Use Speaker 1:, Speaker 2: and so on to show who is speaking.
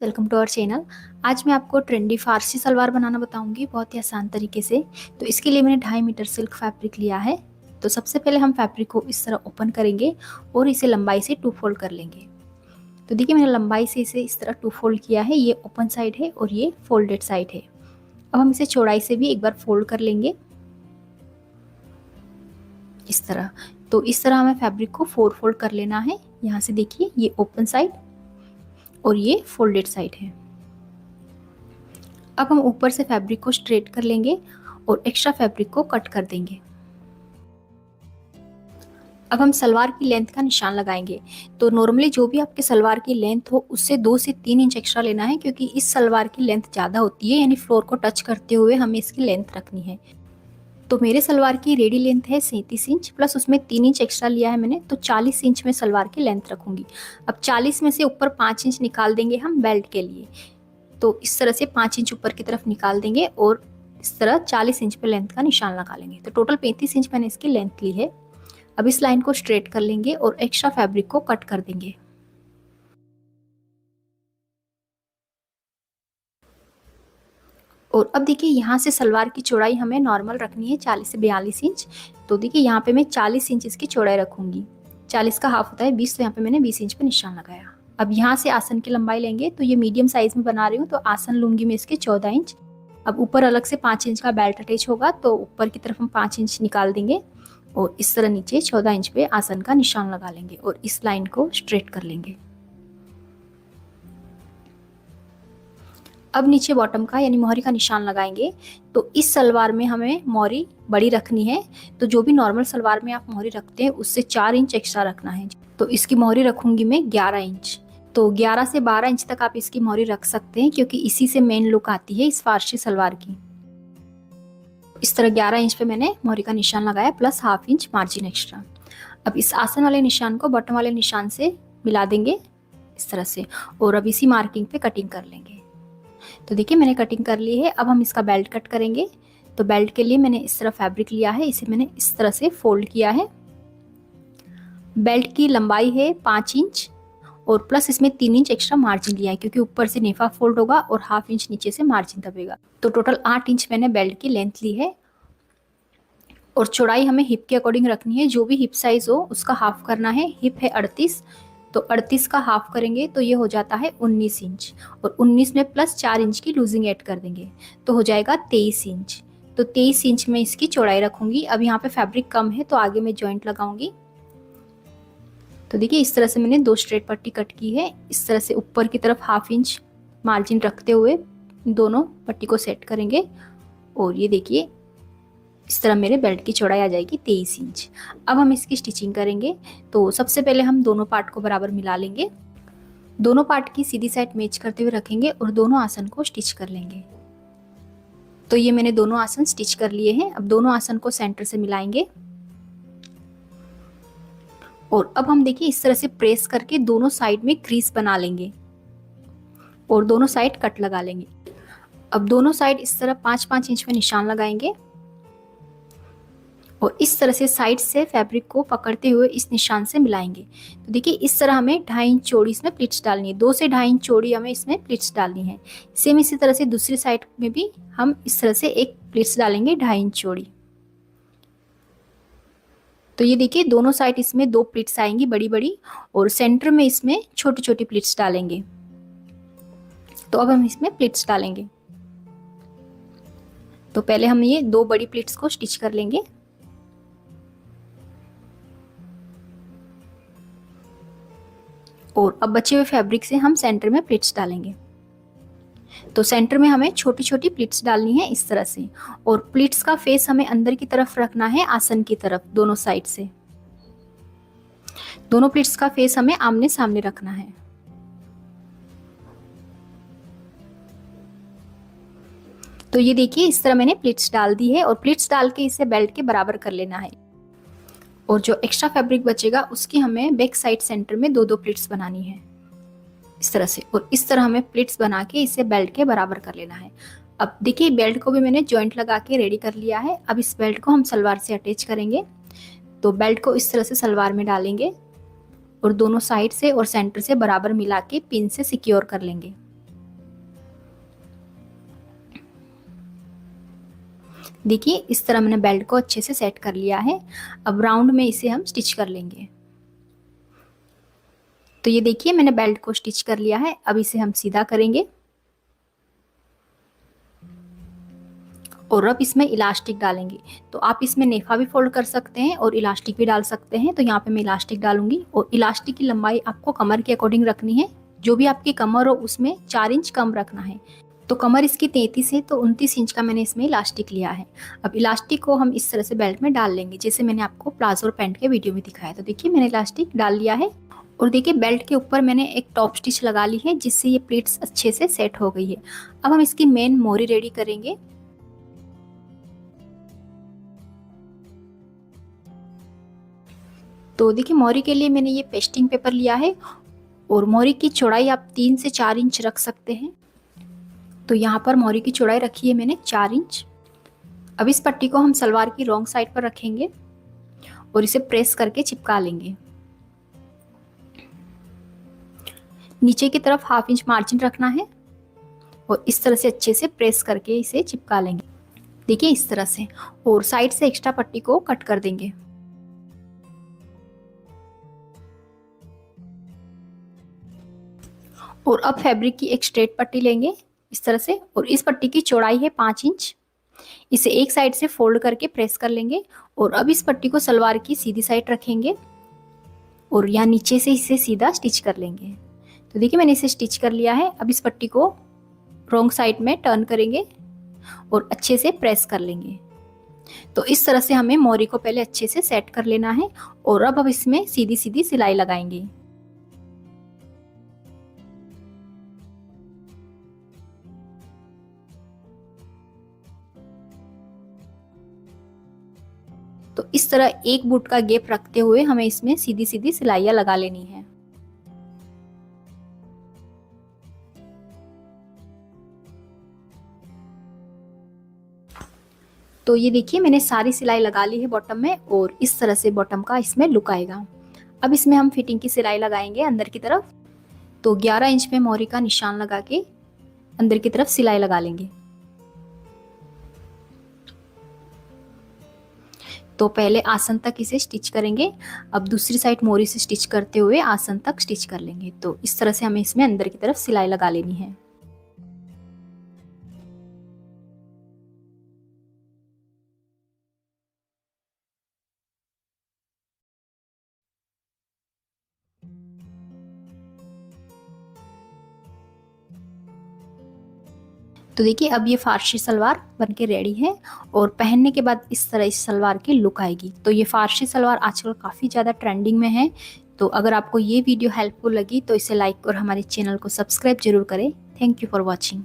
Speaker 1: Welcome to our channel. आज मैं आपको ट्रेंडी फारसी सलवार बनाना बताऊंगी बहुत ही आसान तरीके से। तो इसके लिए मैंने 2.5 मीटर सिल्क फैब्रिक लिया है। तो सबसे पहले हम फैब्रिक को इस तरह ओपन करेंगे और इसे लंबाई से 2 फोल्ड कर लेंगे। तो देखिए मैंने लंबाई से इसे इस तरह 2 फोल्ड किया है। ये ओपन साइड है और ये फोल्डेड साइड है। अब हम इसे चौड़ाई से भी एक बार फोल्ड कर लेंगे इस तरह। तो इस तरह हमें फैब्रिक को 4 फोल्ड कर लेना है। यहाँ से देखिए ये ओपन साइड और ये फोल्डेड साइड है। अब हम ऊपर से फैब्रिक को स्ट्रेट कर लेंगे और एक्स्ट्रा फैब्रिक को कट कर देंगे। अब हम सलवार की लेंथ का निशान लगाएंगे। तो नॉर्मली जो भी आपके सलवार की लेंथ हो उससे 2 से 3 इंच एक्स्ट्रा लेना है, क्योंकि इस सलवार की लेंथ ज़्यादा होती है, यानी फ्लोर को टच करते हुए हमें इसकी लेंथ रखनी है। तो मेरे सलवार की रेडी लेंथ है 37 इंच, प्लस उसमें 3 इंच एक्स्ट्रा लिया है मैंने, तो 40 इंच में सलवार की लेंथ रखूंगी। अब 40 में से ऊपर 5 इंच निकाल देंगे हम बेल्ट के लिए। तो इस तरह से 5 इंच ऊपर की तरफ निकाल देंगे और इस तरह 40 इंच पे लेंथ का निशान लगा लेंगे। तो टोटल 35 इंच मैंने इसकी लेंथ ली है। अब इस लाइन को स्ट्रेट कर लेंगे और एक्स्ट्रा फैब्रिक को कट कर देंगे। और अब देखिए यहाँ से सलवार की चौड़ाई हमें नॉर्मल रखनी है 40 से 42 इंच। तो देखिए यहाँ पे मैं 40 इंच इसकी चौड़ाई रखूंगी। 40 का हाफ होता है 20, तो यहाँ पे मैंने 20 इंच पे निशान लगाया। अब यहाँ से आसन की लंबाई लेंगे। तो ये मीडियम साइज में बना रही हूँ, तो आसन लूंगी मैं इसके 14 इंच। अब ऊपर अलग से 5 इंच का बेल्ट अटैच होगा, तो ऊपर की तरफ हम 5 इंच निकाल देंगे और इस तरह नीचे 14 इंच पे आसन का निशान लगा लेंगे और इस लाइन को स्ट्रेट कर लेंगे। अब नीचे बॉटम का यानी मोहरी का निशान लगाएंगे। तो इस सलवार में हमें मोहरी बड़ी रखनी है। तो जो भी नॉर्मल सलवार में आप मोहरी रखते हैं उससे 4 इंच एक्स्ट्रा रखना है। तो इसकी मोहरी रखूंगी मैं 11 इंच। तो 11 से 12 इंच तक आप इसकी मोहरी रख सकते हैं, क्योंकि इसी से मेन लुक आती है इस फारसी सलवार की। इस तरह 11 इंच पे मैंने मोहरी का निशान लगाया, plus half inch margin extra. अब इस आसन वाले निशान को बॉटम वाले निशान से मिला देंगे इस तरह से, और अब इसी मार्किंग पे कटिंग कर लेंगे। तो देखिए मैंने कटिंग कर ली है। अब हम इसका बेल्ट कट करेंगे। तो बेल्ट के लिए मैंने इस तरह फैब्रिक लिया है, इसे मैंने इस तरह से फोल्ड किया है। बेल्ट की लंबाई है 5 इंच और प्लस इसमें 3 इंच एक्स्ट्रा मार्जिन लिया है, क्योंकि ऊपर से नेफा फोल्ड होगा और हाफ इंच नीचे से मार्जिन दबेगा। तो टोटल 8 इंच मैंने बेल्ट की लेंथ ली है। और चौड़ाई हमें हिप के अकॉर्डिंग रखनी है। जो भी हिप साइज हो उसका हाफ करना है। हिप है 38, तो 38 का हाफ करेंगे तो ये हो जाता है 19 इंच, और 19 में प्लस 4 इंच की लूजिंग ऐड कर देंगे तो हो जाएगा 23 इंच। तो 23 इंच में इसकी चौड़ाई रखूंगी। अब यहाँ पे फैब्रिक कम है तो आगे मैं जॉइंट लगाऊंगी। तो देखिए इस तरह से मैंने 2 स्ट्रेट पट्टी कट की है। इस तरह से ऊपर की तरफ हाफ इंच मार्जिन रखते हुए दोनों पट्टी को सेट करेंगे और ये देखिए इस तरह मेरे बेल्ट की चौड़ाई आ जाएगी 23 इंच। अब हम इसकी स्टिचिंग करेंगे। तो सबसे पहले हम दोनों पार्ट को बराबर मिला लेंगे। दोनों पार्ट की सीधी साइड मैच करते हुए रखेंगे और दोनों आसन को स्टिच कर लेंगे। तो ये मैंने दोनों आसन स्टिच कर लिए हैं। अब दोनों आसन को सेंटर से मिलाएंगे और अब हम देखिए इस तरह से प्रेस करके दोनों साइड में क्रीज बना लेंगे और दोनों साइड कट लगा लेंगे। अब दोनों साइड इस तरह 5-5 इंच में निशान लगाएंगे और इस तरह से साइड से फैब्रिक को पकड़ते हुए इस निशान से मिलाएंगे। तो देखिए इस तरह हमें 2.5 इंच चौड़ी इसमें प्लिट्स डालनी है। 2 से 2.5 इंच चौड़ी हमें इसमें प्लिट्स डालनी है। सेम इसी तरह से दूसरी साइड में भी हम इस तरह से एक प्लिट्स डालेंगे 2.5 इंच चौड़ी। तो ये देखिए दोनों साइड इसमें 2 प्लिट्स आएंगी बड़ी बड़ी, और सेंटर में इसमें छोटी छोटी प्लिट्स डालेंगे। तो अब हम इसमें प्लिट्स डालेंगे। तो पहले हम ये 2 बड़ी प्लिट्स को स्टिच कर लेंगे। और अब बचे हुए फैब्रिक से हम सेंटर में प्लिट्स डालेंगे। तो सेंटर में हमें छोटी छोटी प्लिट्स डालनी है इस तरह से, और प्लिट्स का फेस हमें अंदर की तरफ रखना है आसन की तरफ दोनों साइड से। दोनों प्लिट्स का फेस हमें आमने सामने रखना है। तो ये देखिए इस तरह मैंने प्लिट्स डाल दी है और प्लिट्स डाल के इसे बेल्ट के बराबर कर लेना है। और जो एक्स्ट्रा फैब्रिक बचेगा उसकी हमें बैक साइड सेंटर में 2-2 प्लिट्स बनानी है इस तरह से, और इस तरह हमें प्लिट्स बना के इसे बेल्ट के बराबर कर लेना है। अब देखिए बेल्ट को भी मैंने जॉइंट लगा के रेडी कर लिया है। अब इस बेल्ट को हम सलवार से अटैच करेंगे। तो बेल्ट को इस तरह से सलवार में डालेंगे और दोनों साइड से और सेंटर से बराबर मिला के पिन से सिक्योर कर लेंगे। देखिए इस तरह मैंने बेल्ट को अच्छे से सेट कर लिया है। अब राउंड में इसे हम स्टिच कर लेंगे। तो ये देखिए मैंने बेल्ट को स्टिच कर लिया है। अब इसे हम सीधा करेंगे और अब इसमें इलास्टिक डालेंगे। तो आप इसमें नेफा भी फोल्ड कर सकते हैं और इलास्टिक भी डाल सकते हैं। तो यहाँ पे मैं इलास्टिक डालूंगी और इलास्टिक की लंबाई आपको कमर के अकॉर्डिंग रखनी है। जो भी आपकी कमर हो उसमें 4 इंच कम रखना है। तो कमर इसकी 33 है तो 29 इंच का मैंने इसमें इलास्टिक लिया है। अब इलास्टिक को हम इस तरह से बेल्ट में डाल लेंगे जैसे मैंने आपको प्लाजो और पैंट के वीडियो में दिखाया। तो देखिए मैंने इलास्टिक डाल लिया है और देखिए बेल्ट के ऊपर मैंने एक टॉप स्टिच लगा ली है जिससे ये प्लीट्स अच्छे से सेट हो गई है। अब हम इसकी मेन मोरी रेडी करेंगे। तो देखिए मोरी के लिए मैंने ये पेस्टिंग पेपर लिया है और मोरी की चौड़ाई आप 3 से 4 इंच रख सकते हैं। तो यहाँ पर मोरी की चौड़ाई रखी है मैंने 4 इंच। अब इस पट्टी को हम सलवार की रॉन्ग साइड पर रखेंगे और इसे प्रेस करके चिपका लेंगे। नीचे की तरफ 1/2 इंच मार्जिन रखना है और इस तरह से अच्छे से प्रेस करके इसे चिपका लेंगे। देखिए इस तरह से, और साइड से एक्स्ट्रा पट्टी को कट कर देंगे। और अब फैब्रिक की एक स्ट्रेट पट्टी लेंगे इस तरह से और इस पट्टी की चौड़ाई है 5 इंच। इसे एक साइड से फोल्ड करके प्रेस कर लेंगे और अब इस पट्टी को सलवार की सीधी साइड रखेंगे और यहाँ नीचे से इसे सीधा स्टिच कर लेंगे। तो देखिए मैंने इसे स्टिच कर लिया है। अब इस पट्टी को रॉन्ग साइड में टर्न करेंगे और अच्छे से प्रेस कर लेंगे। तो इस तरह से हमें मोरी को पहले अच्छे से सेट कर लेना है और अब इसमें सीधी सीधी सिलाई लगाएंगे। तो इस तरह एक बूट का गैप रखते हुए हमें इसमें सीधी सीधी सिलाइयां लगा लेनी है। तो ये देखिए मैंने सारी सिलाई लगा ली है बॉटम में और इस तरह से बॉटम का इसमें लुक आएगा। अब इसमें हम फिटिंग की सिलाई लगाएंगे अंदर की तरफ। तो 11 इंच में मोरी का निशान लगा के अंदर की तरफ सिलाई लगा लेंगे। तो पहले आसन तक इसे स्टिच करेंगे। अब दूसरी साइड मोरी से स्टिच करते हुए आसन तक स्टिच कर लेंगे। तो इस तरह से हमें इसमें अंदर की तरफ सिलाई लगा लेनी है। तो देखिए अब ये फारसी सलवार बनके रेडी है और पहनने के बाद इस तरह इस सलवार की लुक आएगी। तो ये फारसी सलवार आजकल काफ़ी ज़्यादा ट्रेंडिंग में है। तो अगर आपको ये वीडियो हेल्पफुल लगी तो इसे लाइक और हमारे चैनल को सब्सक्राइब जरूर करें। Thank you for watching.